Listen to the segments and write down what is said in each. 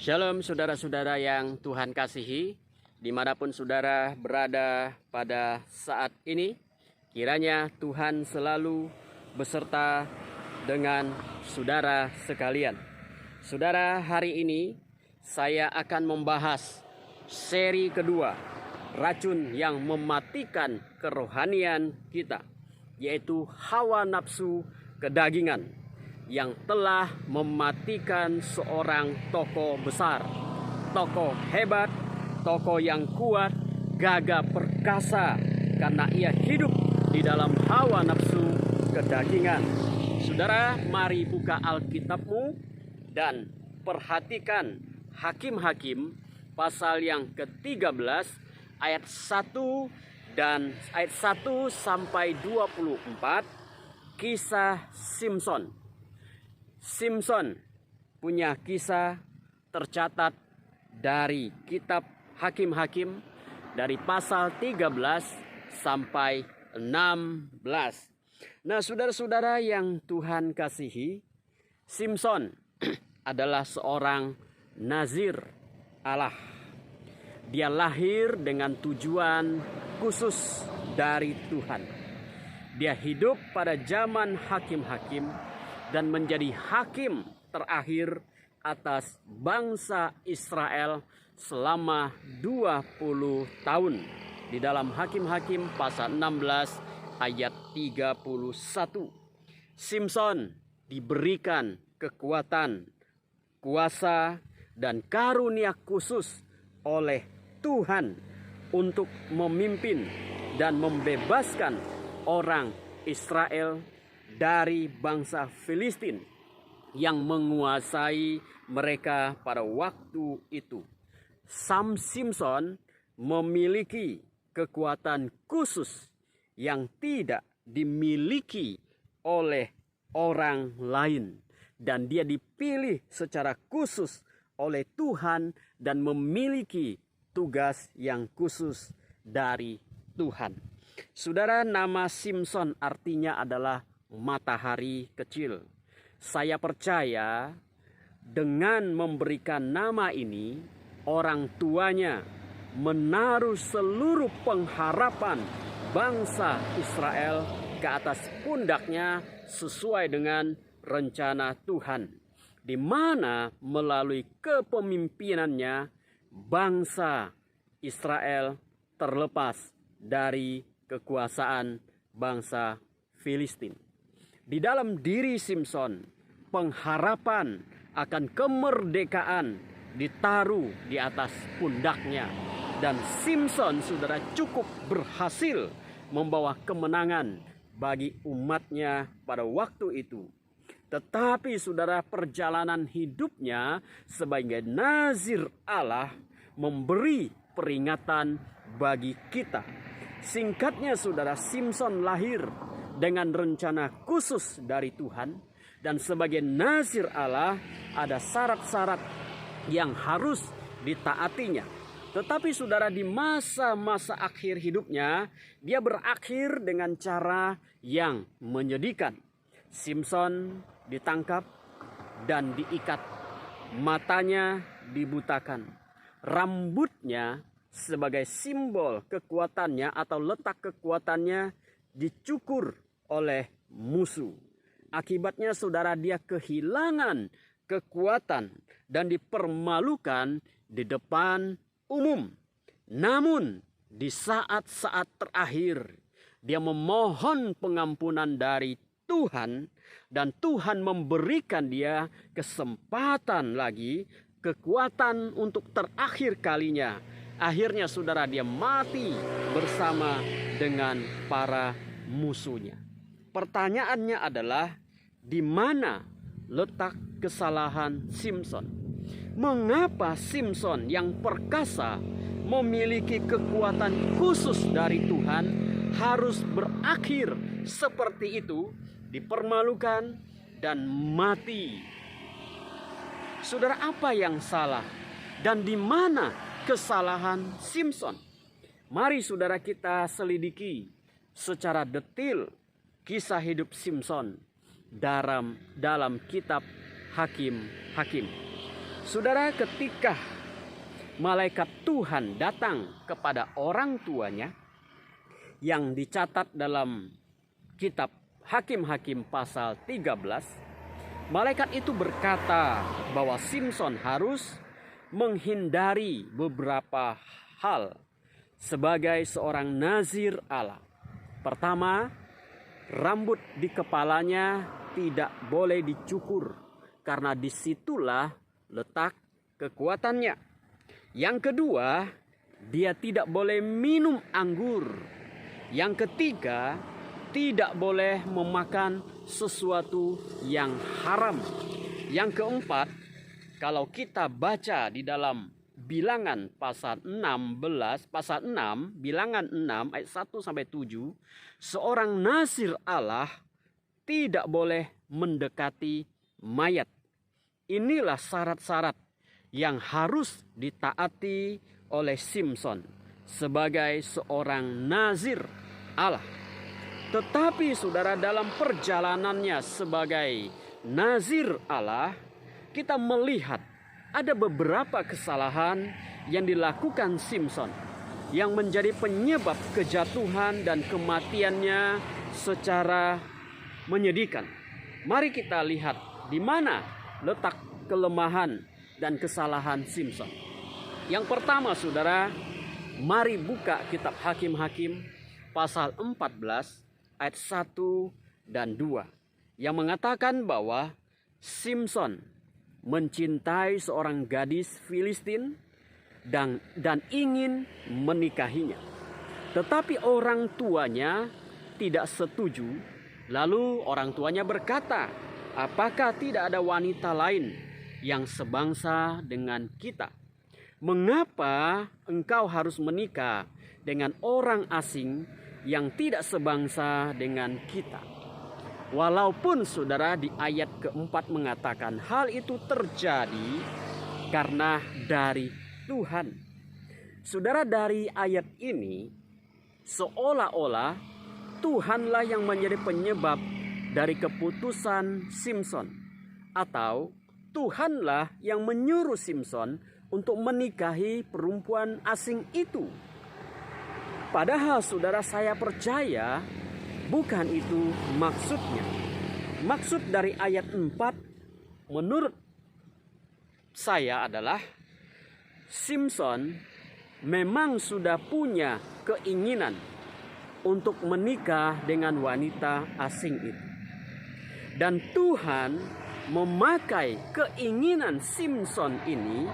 Shalom saudara-saudara yang Tuhan kasihi, dimanapun saudara berada pada saat ini, kiranya Tuhan selalu beserta dengan saudara sekalian. Saudara, hari ini saya akan membahas seri kedua, racun yang mematikan kerohanian kita, yaitu hawa nafsu kedagingan yang telah mematikan seorang tokoh besar, tokoh hebat, tokoh yang kuat, gagah perkasa, karena ia hidup di dalam hawa nafsu kedagingan. Saudara, mari buka Alkitabmu dan perhatikan Hakim-Hakim pasal yang ke-13 ayat 1 dan ayat 1 sampai 24, kisah Simson. Simson punya kisah tercatat dari kitab Hakim-Hakim dari pasal 13 sampai 16. Nah, saudara-saudara yang Tuhan kasihi, Simson adalah seorang nazir Allah. Dia lahir dengan tujuan khusus dari Tuhan. Dia hidup pada zaman Hakim-Hakim dan menjadi hakim terakhir atas bangsa Israel selama 20 tahun. Di dalam Hakim-Hakim pasal 16 ayat 31. Simson diberikan kekuatan, kuasa, dan karunia khusus oleh Tuhan untuk memimpin dan membebaskan orang Israel dari bangsa Filistin yang menguasai mereka pada waktu itu. Simson memiliki kekuatan khusus yang tidak dimiliki oleh orang lain, dan dia dipilih secara khusus oleh Tuhan dan memiliki tugas yang khusus dari Tuhan. Saudara, nama Simson artinya adalah matahari kecil. Saya percaya dengan memberikan nama ini, orang tuanya menaruh seluruh pengharapan bangsa Israel ke atas pundaknya sesuai dengan rencana Tuhan, di mana melalui kepemimpinannya bangsa Israel terlepas dari kekuasaan bangsa Filistin. Di dalam diri Simson, pengharapan akan kemerdekaan ditaruh di atas pundaknya. Dan Simson, saudara, cukup berhasil membawa kemenangan bagi umatnya pada waktu itu. Tetapi saudara, perjalanan hidupnya sebagai nazir Allah memberi peringatan bagi kita. Singkatnya saudara, Simson lahir dengan rencana khusus dari Tuhan, dan sebagai nazir Allah ada syarat-syarat yang harus ditaatinya. Tetapi saudara, di masa-masa akhir hidupnya, dia berakhir dengan cara yang menyedihkan. Simson ditangkap dan diikat, matanya dibutakan, rambutnya sebagai simbol kekuatannya atau letak kekuatannya dicukur oleh musuh. Akibatnya saudara, dia kehilangan kekuatan dan dipermalukan di depan umum. Namun di saat-saat terakhir dia memohon pengampunan dari Tuhan, dan Tuhan memberikan dia kesempatan lagi, kekuatan untuk terakhir kalinya. Akhirnya saudara, dia mati bersama dengan para musuhnya. Pertanyaannya adalah, di mana letak kesalahan Simson? Mengapa Simson yang perkasa, memiliki kekuatan khusus dari Tuhan, harus berakhir seperti itu, dipermalukan dan mati? Saudara, apa yang salah dan di mana kesalahan Simson? Mari saudara, kita selidiki secara detail kisah hidup Simson dalam kitab Hakim-Hakim. Saudara, ketika malaikat Tuhan datang kepada orang tuanya yang dicatat dalam kitab Hakim-Hakim pasal 13, malaikat itu berkata bahwa Simson harus menghindari beberapa hal sebagai seorang nazir Allah. Pertama, rambut di kepalanya tidak boleh dicukur karena disitulah letak kekuatannya. Yang kedua, dia tidak boleh minum anggur. Yang ketiga, tidak boleh memakan sesuatu yang haram. Yang keempat, kalau kita baca di dalam Bilangan pasal 6, Bilangan 6 ayat 1 sampai 7, seorang nazir Allah tidak boleh mendekati mayat. Inilah syarat-syarat yang harus ditaati oleh Simson sebagai seorang nazir Allah. Tetapi saudara, dalam perjalanannya sebagai nazir Allah, kita melihat ada beberapa kesalahan yang dilakukan Simson yang menjadi penyebab kejatuhan dan kematiannya secara menyedihkan. Mari kita lihat di mana letak kelemahan dan kesalahan Simson. Yang pertama, saudara, mari buka kitab Hakim-Hakim pasal 14 ayat 1 dan 2 yang mengatakan bahwa Simson mencintai seorang gadis Filistin dan ingin menikahinya. Tetapi orang tuanya tidak setuju. Lalu orang tuanya berkata, "Apakah tidak ada wanita lain yang sebangsa dengan kita? Mengapa engkau harus menikah dengan orang asing yang tidak sebangsa dengan kita?" Walaupun saudara di ayat keempat mengatakan hal itu terjadi karena dari Tuhan. Saudara, dari ayat ini seolah-olah Tuhanlah yang menjadi penyebab dari keputusan Simson, atau Tuhanlah yang menyuruh Simson untuk menikahi perempuan asing itu. Padahal saudara, saya percaya bukan itu maksudnya. Maksud dari ayat 4 menurut saya adalah Simson memang sudah punya keinginan untuk menikah dengan wanita asing itu. Dan Tuhan memakai keinginan Simson ini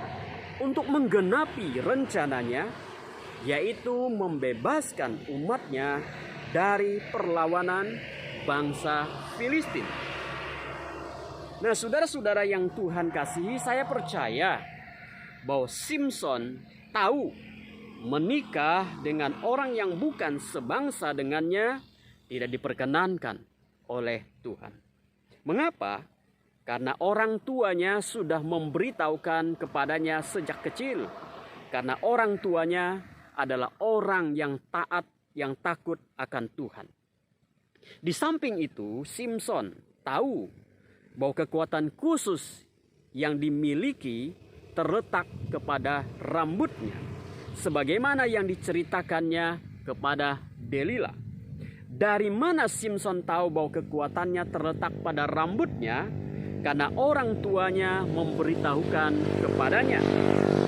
untuk menggenapi rencananya, yaitu membebaskan umatnya dari perlawanan bangsa Filistin. Nah, saudara-saudara yang Tuhan kasihi, saya percaya bahwa Simson tahu menikah dengan orang yang bukan sebangsa dengannya tidak diperkenankan oleh Tuhan. Mengapa? Karena orang tuanya sudah memberitahukan kepadanya sejak kecil. Karena orang tuanya adalah orang yang taat, yang takut akan Tuhan. Di samping itu, Simson tahu bahwa kekuatan khusus yang dimiliki terletak kepada rambutnya, sebagaimana yang diceritakannya kepada Delila. Dari mana Simson tahu bahwa kekuatannya terletak pada rambutnya? Karena orang tuanya memberitahukan kepadanya.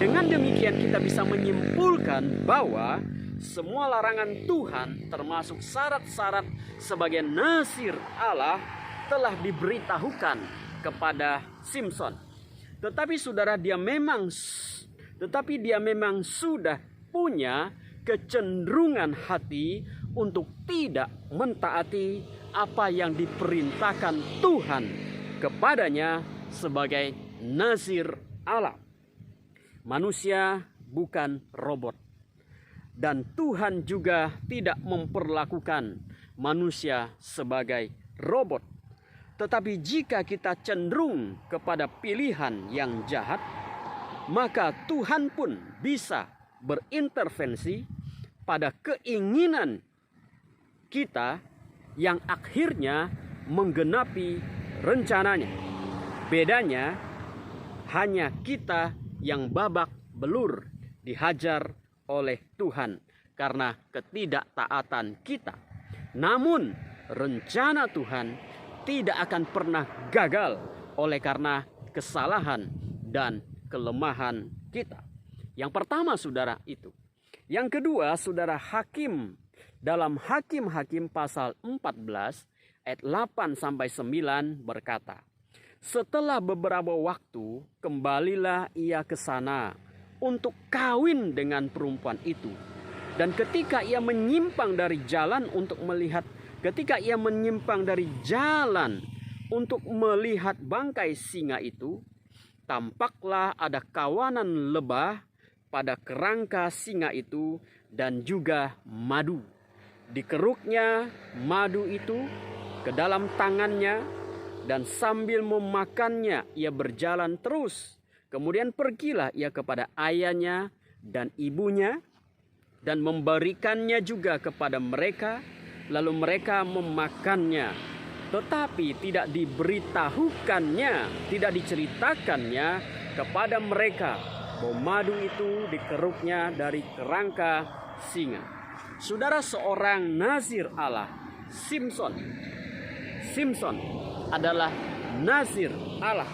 Dengan demikian kita bisa menyimpulkan bahwa semua larangan Tuhan, termasuk syarat-syarat sebagai nazir Allah, telah diberitahukan kepada Simson. Tetapi dia memang sudah punya kecenderungan hati untuk tidak mentaati apa yang diperintahkan Tuhan kepadanya sebagai nazir Allah. Manusia bukan robot. Dan Tuhan juga tidak memperlakukan manusia sebagai robot. Tetapi jika kita cenderung kepada pilihan yang jahat, maka Tuhan pun bisa berintervensi pada keinginan kita yang akhirnya menggenapi rencananya. Bedanya hanya kita yang babak belur dihajar oleh Tuhan karena ketidaktaatan kita. Namun rencana Tuhan tidak akan pernah gagal oleh karena kesalahan dan kelemahan kita. Yang pertama, saudara, itu. Yang kedua, saudara, Hakim dalam Hakim-Hakim pasal 14 ayat 8-9 berkata, setelah beberapa waktu kembalilah ia ke sana untuk kawin dengan perempuan itu. Dan ketika ia menyimpang dari jalan untuk melihat bangkai singa itu, tampaklah ada kawanan lebah pada kerangka singa itu dan juga madu. Dikeruknya madu itu ke dalam tangannya, dan sambil memakannya ia berjalan terus. Kemudian pergilah ia kepada ayahnya dan ibunya dan memberikannya juga kepada mereka. Lalu mereka memakannya, tetapi tidak diceritakannya kepada mereka bahwa madu itu dikeruknya dari kerangka singa. Saudara, seorang nazir Allah, Simson adalah nazir Allah.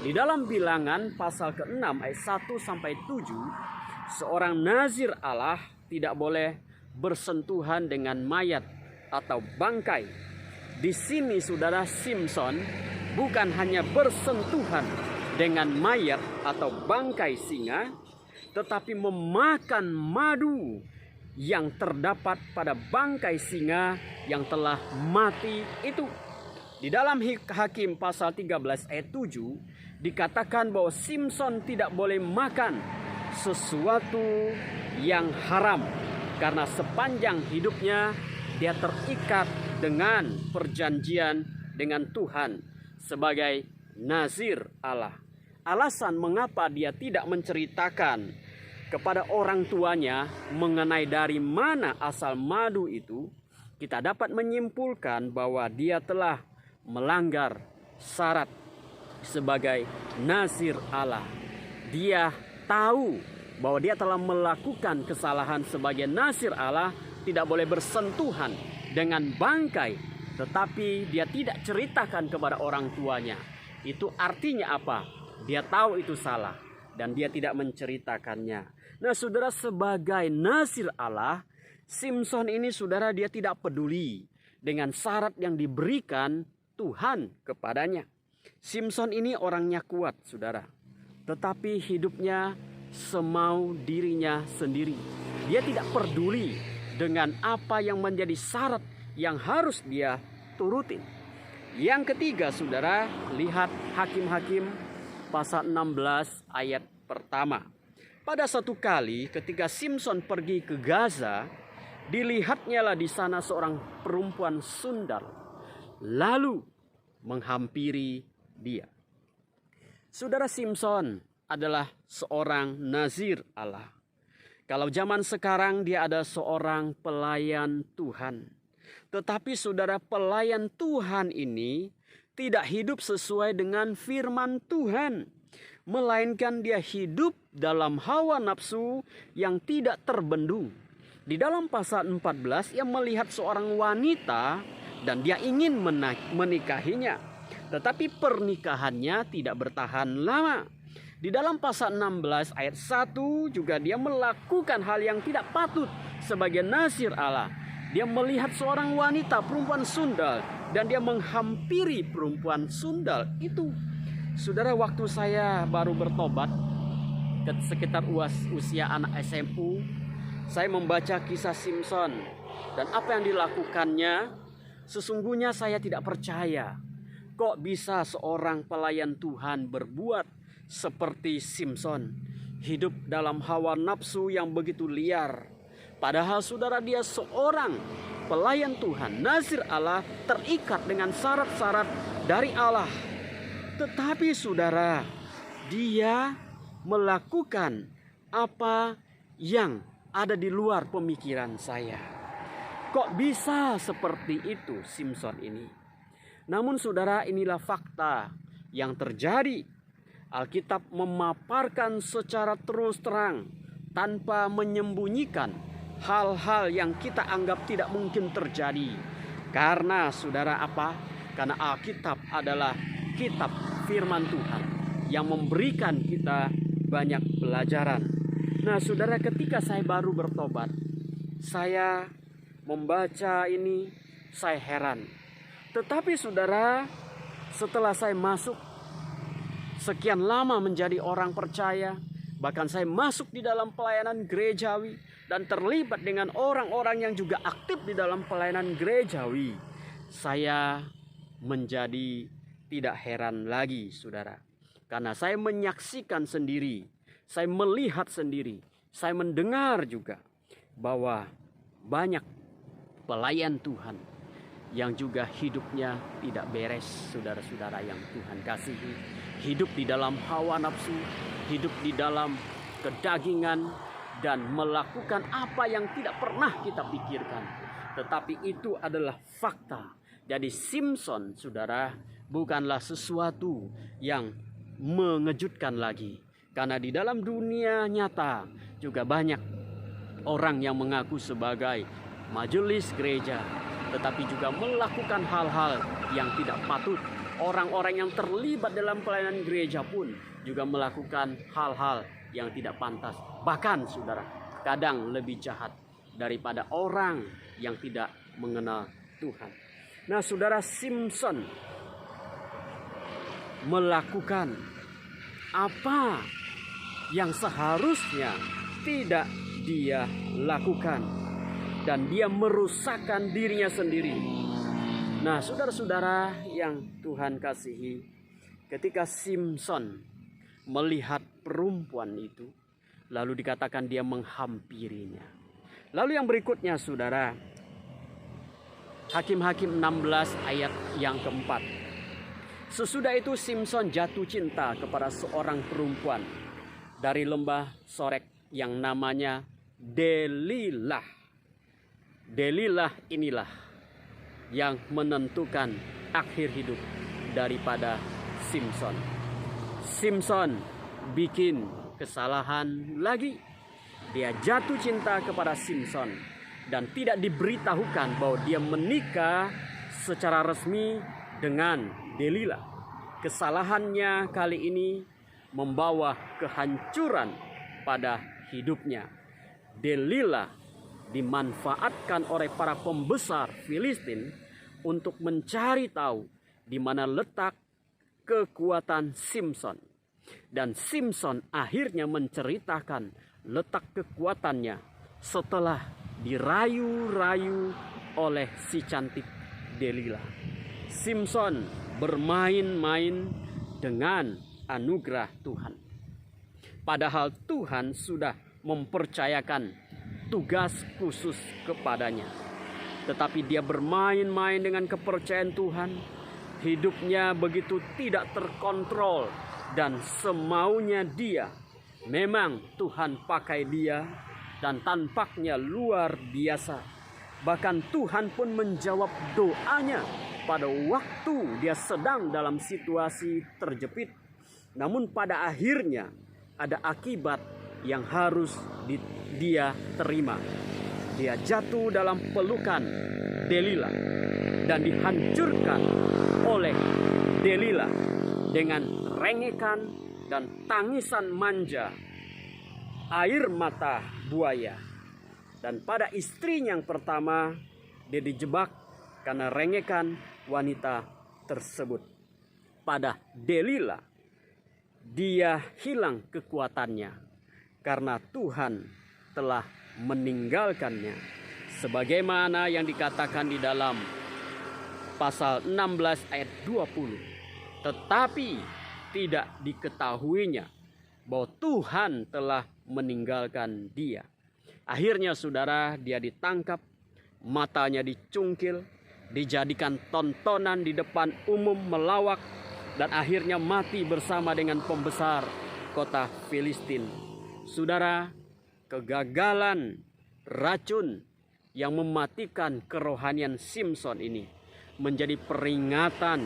Di dalam Bilangan pasal ke-6 ayat 1-7, seorang nazir Allah tidak boleh bersentuhan dengan mayat atau bangkai. Di sini, saudara, Simson bukan hanya bersentuhan dengan mayat atau bangkai singa, tetapi memakan madu yang terdapat pada bangkai singa yang telah mati itu. Di dalam Hakim pasal 13 ayat 7 dikatakan bahwa Simson tidak boleh makan sesuatu yang haram, karena sepanjang hidupnya dia terikat dengan perjanjian dengan Tuhan sebagai nazir Allah. Alasan mengapa dia tidak menceritakan kepada orang tuanya mengenai dari mana asal madu itu, kita dapat menyimpulkan bahwa dia telah melanggar syarat sebagai nazir Allah. Dia tahu bahwa dia telah melakukan kesalahan sebagai nazir Allah, tidak boleh bersentuhan dengan bangkai, tetapi dia tidak ceritakan kepada orang tuanya. Itu artinya apa? Dia tahu itu salah dan dia tidak menceritakannya. Nah, saudara, sebagai nazir Allah, Simson ini, saudara, dia tidak peduli dengan syarat yang diberikan Tuhan kepadanya. Simson ini orangnya kuat, saudara, tetapi hidupnya semau dirinya sendiri. Dia tidak peduli dengan apa yang menjadi syarat yang harus dia turutin. Yang ketiga, saudara, lihat Hakim-Hakim pasal 16 ayat pertama. Pada satu kali ketika Simson pergi ke Gaza, dilihatnyalah di sana seorang perempuan sundal, lalu menghampiri dia. Saudara, Simson adalah seorang nazir Allah. Kalau zaman sekarang dia ada seorang pelayan Tuhan. Tetapi saudara, pelayan Tuhan ini tidak hidup sesuai dengan firman Tuhan, melainkan dia hidup dalam hawa nafsu yang tidak terbendung. Di dalam pasal 14 ia melihat seorang wanita dan dia ingin menikahinya, tetapi pernikahannya tidak bertahan lama. Di dalam pasal 16 ayat 1 juga dia melakukan hal yang tidak patut sebagai nazir Allah. Dia melihat seorang wanita, perempuan sundal, dan dia menghampiri perempuan sundal itu. Saudara, waktu saya baru bertobat, sekitar usia anak SMU, saya membaca kisah Simson dan apa yang dilakukannya. Sesungguhnya saya tidak percaya, kok bisa seorang pelayan Tuhan berbuat seperti Simson, hidup dalam hawa nafsu yang begitu liar. Padahal saudara, dia seorang pelayan Tuhan, nazir Allah, terikat dengan syarat-syarat dari Allah. Tetapi saudara, dia melakukan apa yang ada di luar pemikiran saya. Kok bisa seperti itu Simson ini? Namun saudara, inilah fakta yang terjadi. Alkitab memaparkan secara terus terang tanpa menyembunyikan hal-hal yang kita anggap tidak mungkin terjadi. Karena saudara apa? Karena Alkitab adalah kitab firman Tuhan yang memberikan kita banyak pelajaran. Nah saudara, ketika saya baru bertobat, saya membaca ini, saya heran. Tetapi saudara, setelah saya masuk sekian lama menjadi orang percaya, bahkan saya masuk di dalam pelayanan gerejawi dan terlibat dengan orang-orang yang juga aktif di dalam pelayanan gerejawi, saya menjadi tidak heran lagi saudara. Karena saya menyaksikan sendiri, saya melihat sendiri, saya mendengar juga bahwa banyak pelayan Tuhan yang juga hidupnya tidak beres, saudara-saudara yang Tuhan kasihi. Hidup di dalam hawa nafsu, hidup di dalam kedagingan, dan melakukan apa yang tidak pernah kita pikirkan. Tetapi itu adalah fakta. Jadi Simson, saudara, bukanlah sesuatu yang mengejutkan lagi. Karena di dalam dunia nyata juga banyak orang yang mengaku sebagai majelis gereja, tetapi juga melakukan hal-hal yang tidak patut. Orang-orang yang terlibat dalam pelayanan gereja pun juga melakukan hal-hal yang tidak pantas. Bahkan saudara, kadang lebih jahat daripada orang yang tidak mengenal Tuhan. Nah saudara, Simson melakukan apa yang seharusnya tidak dia lakukan, dan dia merusakkan dirinya sendiri. Nah saudara-saudara yang Tuhan kasihi, ketika Simson melihat perempuan itu, lalu dikatakan dia menghampirinya. Lalu yang berikutnya saudara, Hakim-Hakim 16 ayat yang keempat. Sesudah itu Simson jatuh cinta kepada seorang perempuan dari lembah Sorek yang namanya Delilah. Delilah inilah yang menentukan akhir hidup daripada Simson. Simson bikin kesalahan lagi. Dia jatuh cinta kepada Simson dan tidak diberitahukan bahwa dia menikah secara resmi dengan Delilah. Kesalahannya kali ini membawa kehancuran pada hidupnya. Delilah dimanfaatkan oleh para pembesar Filistin untuk mencari tahu di mana letak kekuatan Simson. Dan Simson akhirnya menceritakan letak kekuatannya setelah dirayu-rayu oleh si cantik Delilah. Simson bermain-main dengan anugerah Tuhan. Padahal Tuhan sudah mempercayakan tugas khusus kepadanya. Tetapi dia bermain-main dengan kepercayaan Tuhan. Hidupnya begitu tidak terkontrol dan semaunya dia. Memang Tuhan pakai dia dan tampaknya luar biasa. Bahkan Tuhan pun menjawab doanya pada waktu dia sedang dalam situasi terjepit. Namun pada akhirnya ada akibat yang harus dia terima. Dia jatuh dalam pelukan Delilah dan dihancurkan oleh Delilah dengan rengekan dan tangisan manja, air mata buaya. Dan pada istrinya yang pertama, dia dijebak karena rengekan wanita tersebut. Pada Delilah, dia hilang kekuatannya karena Tuhan telah meninggalkannya. Sebagaimana yang dikatakan di dalam pasal 16 ayat 20. Tetapi tidak diketahuinya bahwa Tuhan telah meninggalkan dia. Akhirnya saudara, dia ditangkap, matanya dicungkil, dijadikan tontonan di depan umum melawak, dan akhirnya mati bersama dengan pembesar kota Filistin. Saudara, kegagalan racun yang mematikan kerohanian Simson ini menjadi peringatan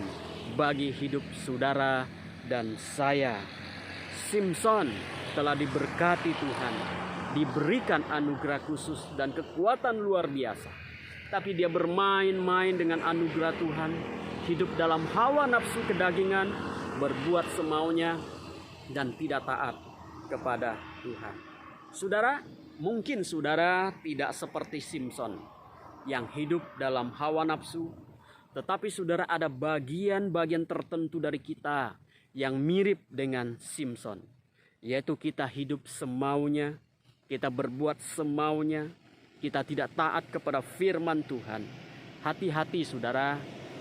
bagi hidup saudara dan saya. Simson telah diberkati Tuhan, diberikan anugerah khusus dan kekuatan luar biasa. Tapi dia bermain-main dengan anugerah Tuhan, hidup dalam hawa nafsu kedagingan, berbuat semaunya, dan tidak taat kepada Tuhan. Saudara, mungkin saudara tidak seperti Simson yang hidup dalam hawa nafsu, tetapi saudara ada bagian-bagian tertentu dari kita yang mirip dengan Simson, yaitu kita hidup semaunya, kita berbuat semaunya, kita tidak taat kepada firman Tuhan. Hati-hati saudara,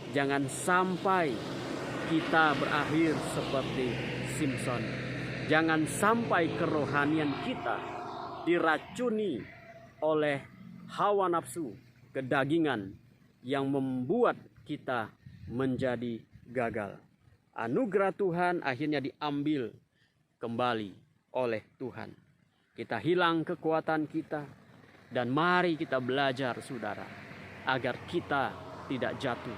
jangan sampai kita berakhir seperti Simson. Jangan sampai kerohanian kita diracuni oleh hawa nafsu, kedagingan yang membuat kita menjadi gagal. Anugerah Tuhan akhirnya diambil kembali oleh Tuhan. Kita hilang kekuatan kita, dan mari kita belajar saudara, agar kita tidak jatuh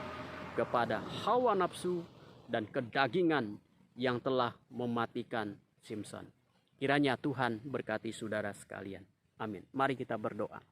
kepada hawa nafsu dan kedagingan yang telah mematikan Simson. Kiranya Tuhan berkati saudara sekalian. Amin. Mari kita berdoa.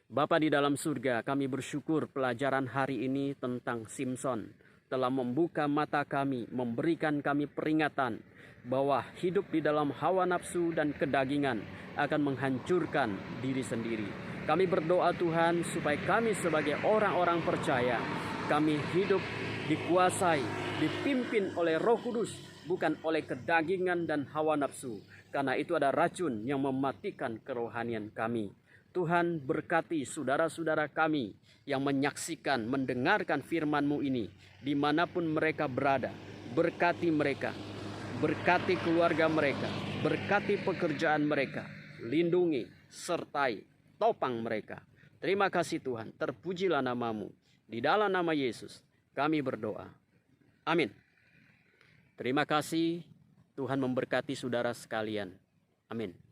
Bapa di dalam surga, kami bersyukur pelajaran hari ini tentang Simson telah membuka mata kami, memberikan kami peringatan bahwa hidup di dalam hawa nafsu dan kedagingan akan menghancurkan diri sendiri. Kami berdoa Tuhan supaya kami sebagai orang-orang percaya, kami hidup dikuasai, dipimpin oleh Roh Kudus, bukan oleh kedagingan dan hawa nafsu. Karena itu ada racun yang mematikan kerohanian kami. Tuhan berkati saudara-saudara kami yang menyaksikan, mendengarkan firman-Mu ini, dimanapun mereka berada. Berkati mereka, berkati keluarga mereka, berkati pekerjaan mereka, lindungi, sertai, topang mereka. Terima kasih Tuhan, terpujilah nama-Mu. Di dalam nama Yesus kami berdoa. Amin. Terima kasih, Tuhan memberkati saudara sekalian. Amin.